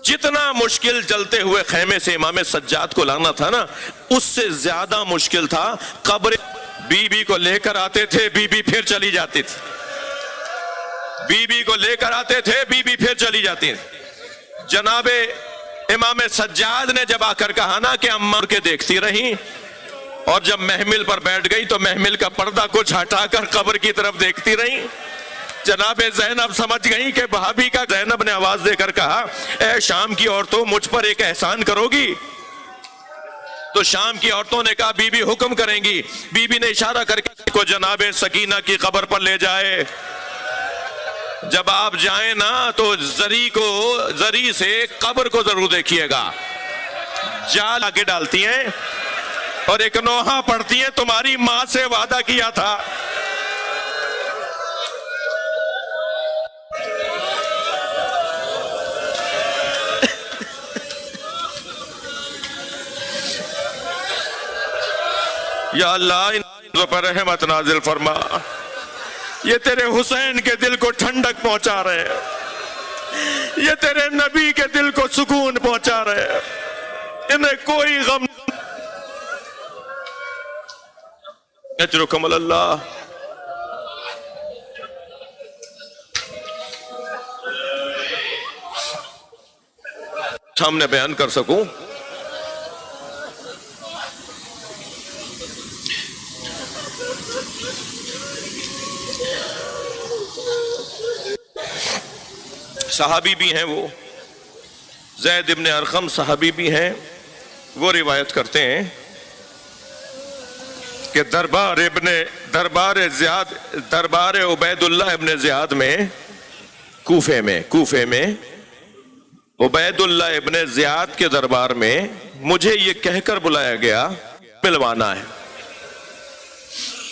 A: جتنا مشکل جلتے ہوئے خیمے سے امام سجاد کو لانا تھا نا, اس سے زیادہ مشکل تھا قبر. بی بی کو لے کر آتے تھے, بی بی پھر چلی جاتی تھی, بی بی کو لے کر آتے تھے, بی بی پھر چلی جاتی تھی. جناب امام سجاد نے جب آ کر کہا نا کہ اماں کے دیکھتی رہی, اور جب محمل پر بیٹھ گئی تو محمل کا پردہ کچھ ہٹا کر قبر کی طرف دیکھتی رہی. جناب زینب سمجھ گئی کہ بھابھی کا. زینب نے آواز دے کر کہا اے شام کی عورتوں مجھ پر ایک احسان کرو گی؟ تو شام کی عورتوں نے کہا بی بی حکم کریں گی. بی بی نے اشارہ کر کے کو جناب سکینہ کی قبر پر لے جائے. جب آپ جائیں نا تو زری سے قبر کو ضرور دیکھیے گا. جال آگے ڈالتی ہیں اور ایک نوحہ پڑھتی ہیں تمہاری ماں سے وعدہ کیا تھا. یا اللہ ان پر رحمت نازل فرما, یہ تیرے حسین کے دل کو ٹھنڈک پہنچا رہے, یہ تیرے نبی کے دل کو سکون پہنچا رہے, انہیں کوئی غم. اجرکم اللہ. سامنے بیان کر سکوں صحابی بھی ہیں, وہ زید ابن ارقم صحابی بھی ہیں. وہ روایت کرتے ہیں کہ دربار عبید اللہ ابن زیاد میں کوفے میں عبید اللہ ابن زیاد کے دربار میں مجھے یہ کہہ کر بلایا گیا ملوانا ہے.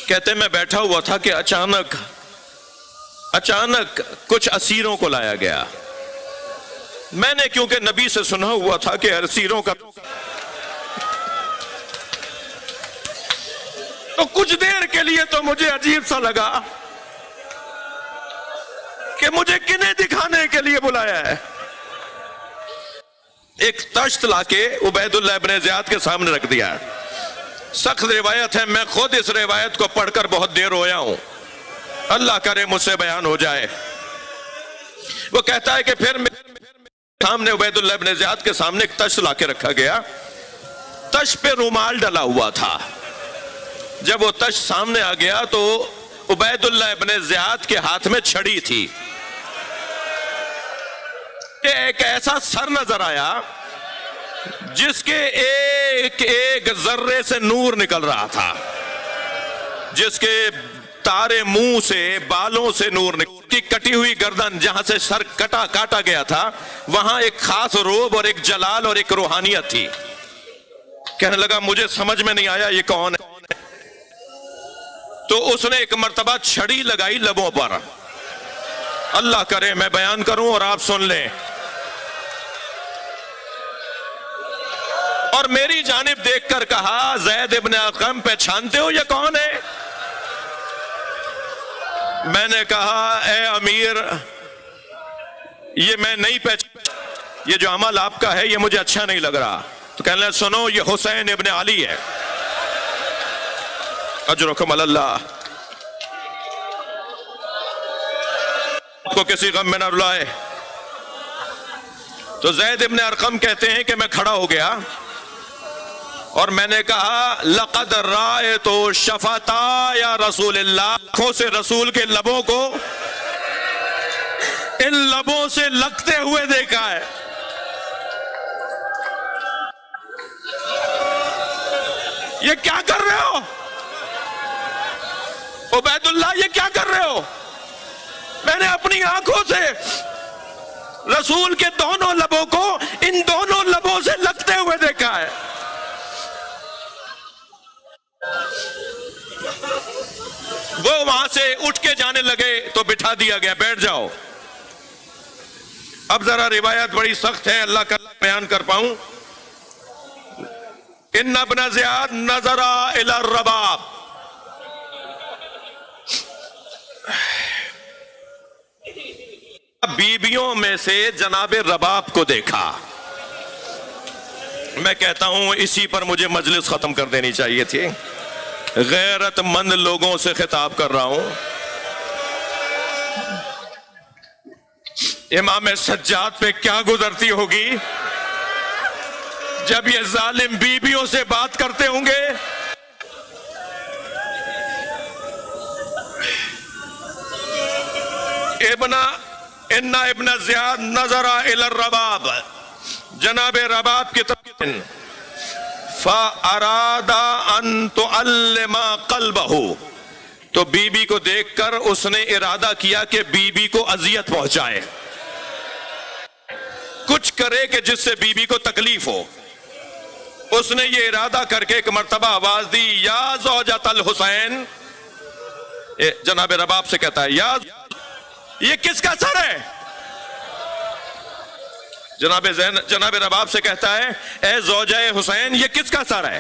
A: کہتے میں بیٹھا ہوا تھا کہ اچانک کچھ اسیروں کو لایا گیا. میں نے کیونکہ نبی سے سنا ہوا تھا کہ اسیروں کا تو کچھ دیر کے لیے تو مجھے عجیب سا لگا کہ مجھے کنہیں دکھانے کے لیے بلایا ہے. ایک تشت لا کے عبید اللہ ابن زیاد کے سامنے رکھ دیا. سخت روایت ہے, میں خود اس روایت کو پڑھ کر بہت دیر رویا ہوں, اللہ کرے مجھ سے بیان ہو جائے. وہ کہتا ہے کہ پھر سامنے عبید اللہ ابن زیاد کے سامنے ایک تشت لا کے رکھا گیا. تشت پہ رومال ڈلا ہوا تھا. جب وہ تشت سامنے آ گیا تو عبید اللہ ابن زیاد کے ہاتھ میں چھڑی تھی. ایک ایسا سر نظر آیا جس کے ایک ایک ذرے سے نور نکل رہا تھا, جس کے تارے منہ سے بالوں سے نور نکل, کی کٹی ہوئی گردن جہاں سے سر کاٹا گیا تھا وہاں ایک خاص روب اور ایک جلال اور ایک روحانیت تھی. کہنے لگا مجھے سمجھ میں نہیں آیا یہ کون ہے. تو اس نے ایک مرتبہ چھڑی لگائی لبوں پر. اللہ کرے میں بیان کروں اور آپ سن لیں, اور میری جانب دیکھ کر کہا زید ابن ارقم پہچانتے ہو یہ کون ہے؟ میں نے کہا اے امیر یہ میں نہیں پہچان, یہ جو عمل آپ کا ہے یہ مجھے اچھا نہیں لگ رہا. تو کہنے لگا سنو یہ حسین ابن علی ہے, اجرکم اللہ. کو کسی غم میں نہ رلائے. تو زید ابن ارقم کہتے ہیں کہ میں کھڑا ہو گیا اور میں نے کہا لقد رأیت شفتا یا رسول اللہ, آنکھوں سے رسول کے لبوں کو ان لبوں سے لگتے ہوئے دیکھا ہے. یہ کیا کر رہے ہو عبید اللہ, یہ کیا کر رہے ہو؟ میں نے اپنی آنکھوں سے رسول کے دونوں لبوں کو ان دونوں لبوں سے لگتے ہوئے دیکھا ہے. وہ وہاں سے اٹھ کے جانے لگے تو بٹھا دیا گیا, بیٹھ جاؤ. اب ذرا روایت بڑی سخت ہے, اللہ کا بیان کر پاؤں. ان ابن زیاد نظر الی الرباب, بیویوں میں سے جناب رباب کو دیکھا. میں کہتا ہوں اسی پر مجھے مجلس ختم کر دینی چاہیے تھی. غیرت مند لوگوں سے خطاب کر رہا ہوں. امام سجاد پہ کیا گزرتی ہوگی جب یہ ظالم بیویوں سے بات کرتے ہوں گے. ان ابن زیاد نظر الی الرباب, جناب رباب کی طرف فَأَرَادَ أَن تُعَلِّمَ قَلْبَهُ, تو بی بی کو دیکھ کر اس نے ارادہ کیا کہ بی بی کو اذیت پہنچائے, کچھ کرے کہ جس سے بی بی کو تکلیف ہو. اس نے یہ ارادہ کر کے ایک مرتبہ آواز دی یا زوجۃ الحسین. جناب رباب سے کہتا ہے یا یہ کس کا سر ہے؟ جناب رباب سے کہتا ہے اے زوجہ حسین یہ کس کا سر ہے؟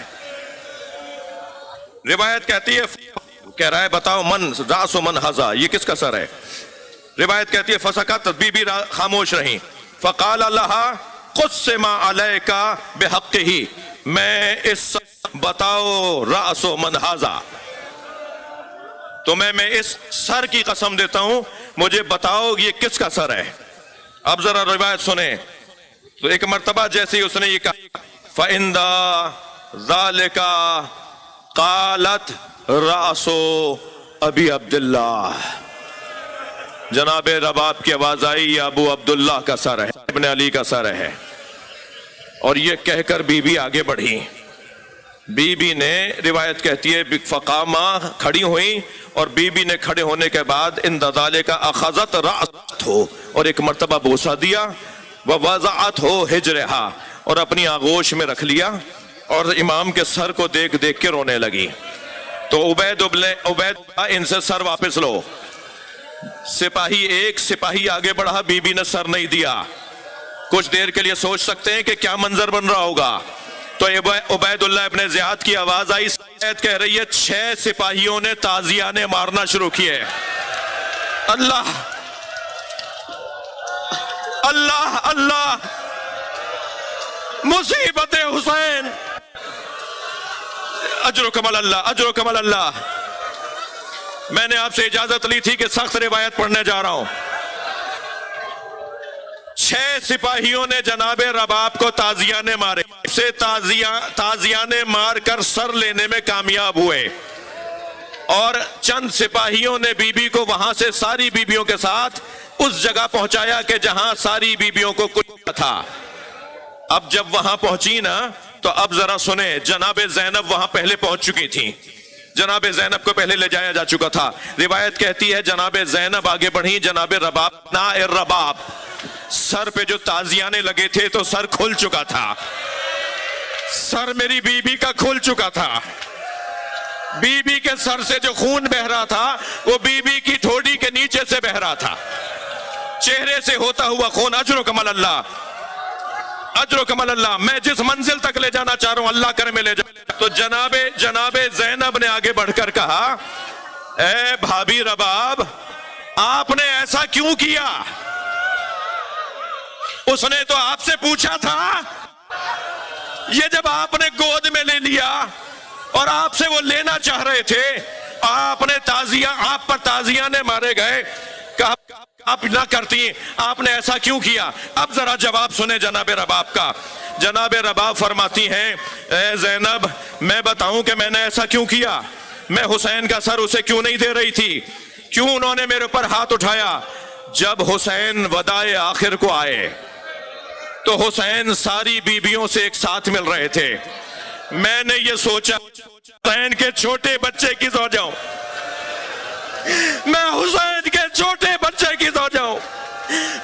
A: روایت کہتی ہے, کہہ رہا ہے بتاؤ من راس من ہذا, یہ کس کا سر ہے؟ روایت کہتی ہے فسکت, بی بی خاموش رہیں. فقال لها قسم علیک بحقہ, میں اس بتاؤ راس من ہذا, تمہیں میں اس سر کی قسم دیتا ہوں مجھے بتاؤ یہ کس کا سر ہے. اب ذرا روایت سنیں. تو ایک مرتبہ جیسے ہی اس نے یہ کہا فَإِنْدَ ذَلِكَ قَالَتْ رَأْسُ ابی عبداللہ, جناب رباب کی آواز آئی یہ ابو عبداللہ کا سر ہے, ابن علی کا سر ہے. اور یہ کہہ کر بی بی آگے بڑھی. بی بی نے, روایت کہتی ہے فقامہ, کھڑی ہوئی, اور بی بی نے کھڑے ہونے کے بعد اِنْدَ ذَلِكَ أَخَذَتْ رَأْسَهُ, اور ایک مرتبہ بوسہ دیا, وَوَضَعَتْهُ حِجْرَهَا, اور اپنی آغوش میں رکھ لیا, اور امام کے سر کو دیکھ دیکھ کے رونے لگی. تو عبید ان سے سر واپس لو. ایک سپاہی آگے بڑھا, بی بی نے سر نہیں دیا. کچھ دیر کے لیے سوچ سکتے ہیں کہ کیا منظر بن رہا ہوگا. تو عبید اللہ ابن زیاد کی آواز آئی، سید کہہ رہی ہے 6 سپاہیوں نے تازیانے مارنا شروع کیے۔ اللہ اللہ اللہ، مصیبت حسین، اجر و کمال اللہ، اجر و کمال اللہ۔ میں نے آپ سے اجازت لی تھی کہ سخت روایت پڑھنے جا رہا ہوں۔ 6 سپاہیوں نے جناب رباب کو تازیانے مارے، سے تازیانے مار کر سر لینے میں کامیاب ہوئے، اور چند سپاہیوں نے بی بی کو وہاں سے ساری بیبیوں کے ساتھ اس جگہ پہنچایا کہ جہاں ساری بیبیوں کو کچھ تھا۔ اب جب وہاں پہنچی نا تو اب ذرا سنیں، جناب زینب وہاں پہلے پہنچ چکی تھی، جناب زینب کو پہلے لے جایا جا چکا تھا۔ روایت کہتی ہے جناب زینب آگے بڑھی، جناب رباب نا رباب، سر پہ جو تازیانے لگے تھے تو سر کھل چکا تھا، سر میری بی بی کا کھل چکا تھا، بی بی کے سر سے جو خون بہ رہا تھا وہ بی بی کی ٹھوڑی کے نیچے سے بہ رہا تھا، چہرے سے ہوتا ہوا خون۔ اجر و کمال اللہ، اجر و کمال اللہ۔ میں جس منزل تک لے جانا چاہ رہا ہوں اللہ کرے میں لے جاؤں۔ تو جناب زینب نے آگے بڑھ کر کہا، اے بھابی رباب، آپ نے ایسا کیوں کیا؟ اس نے تو آپ سے پوچھا تھا، یہ جب آپ نے گود میں لے لیا اور آپ سے وہ لینا چاہ رہے تھے، آپ پر تازیانے مارے گئے، کہا آپ نہ کرتی، آپ نے ایسا کیوں کیا؟ اب ذرا جواب سنیں جناب رباب کا۔ جناب رباب فرماتی ہیں، اے زینب، میں بتاؤں کہ میں نے ایسا کیوں کیا؟ میں حسین کا سر اسے کیوں نہیں دے رہی تھی؟ کیوں انہوں نے میرے اوپر ہاتھ اٹھایا؟ جب حسین وداع آخر کو آئے تو حسین ساری بیبیوں سے ایک ساتھ مل رہے تھے، میں نے یہ سوچا حسین کے چھوٹے بچے کی زوجہ ہوں، میں حسین کے چھوٹے بچے کی زوجہ ہوں،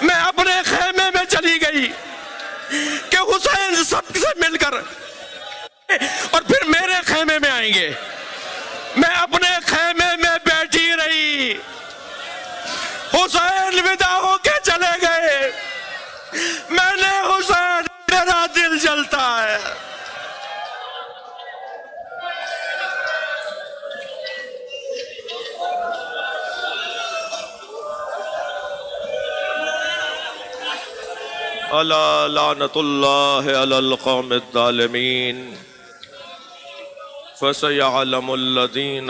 A: میں اپنے خیمے میں چلی گئی کہ حسین سب سے مل کر اور پھر میرے خیمے میں آئیں گے، میں اپنے خیمے میں بیٹھی رہی، حسین ودا ہو کے چلے گئے، میں نے حسین، میرا دل جلتا ہے۔ الا لعنت اللہ علی القوم الظالمین فسيعلم الذين